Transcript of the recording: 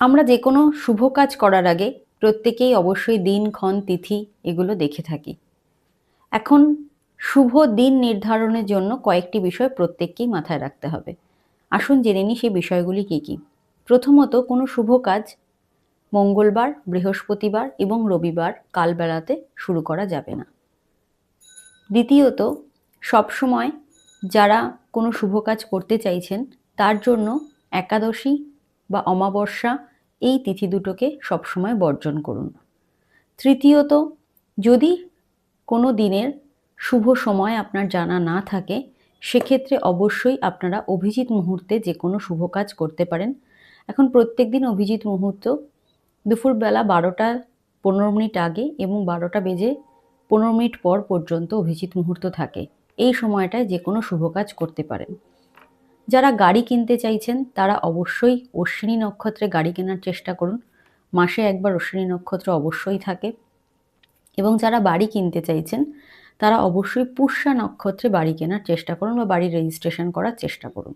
আমরা যে কোনো শুভ কাজ করার আগে প্রত্যেকেই অবশ্যই দিন, ক্ষণ, তিথি এগুলো দেখে থাকি। এখন শুভ দিন নির্ধারণের জন্য কয়েকটি বিষয় প্রত্যেককেই মাথায় রাখতে হবে। আসুন জেনে নিই সেই বিষয়গুলি কী কী। প্রথমত, কোনো শুভ কাজ মঙ্গলবার, বৃহস্পতিবার এবং রবিবার কালবেলাতে শুরু করা যাবে না। দ্বিতীয়ত, সবসময় যারা কোনো শুভ কাজ করতে চাইছেন তার জন্য একাদশী বা অমাবস্যা এই তিথি দুটোকে সবসময় বর্জন করুন। তৃতীয়ত, যদি কোনো দিনের শুভ সময় আপনার জানা না থাকে সেক্ষেত্রে অবশ্যই আপনারা অভিজিৎ মুহূর্তে যে কোনো শুভ কাজ করতে পারেন। এখন প্রত্যেক দিন অভিজিৎ মুহূর্ত দুপুরবেলা 12টা 15 মিনিট আগে এবং 12টা বেজে 15 মিনিট পর পর্যন্ত অভিজিৎ মুহূর্ত থাকে। এই সময়টায় যে কোনো শুভ কাজ করতে পারেন। যারা গাড়ি কিনতে চাইছেন তারা অবশ্যই অশ্বিনী নক্ষত্রে গাড়ি কেনার চেষ্টা করুন। মাসে একবার অশ্বিনী নক্ষত্র অবশ্যই থাকে। এবং যারা বাড়ি কিনতে চাইছেন তারা অবশ্যই পুষ্যা নক্ষত্রে বাড়ি কেনার চেষ্টা করুন বা বাড়ি রেজিস্ট্রেশন করার চেষ্টা করুন।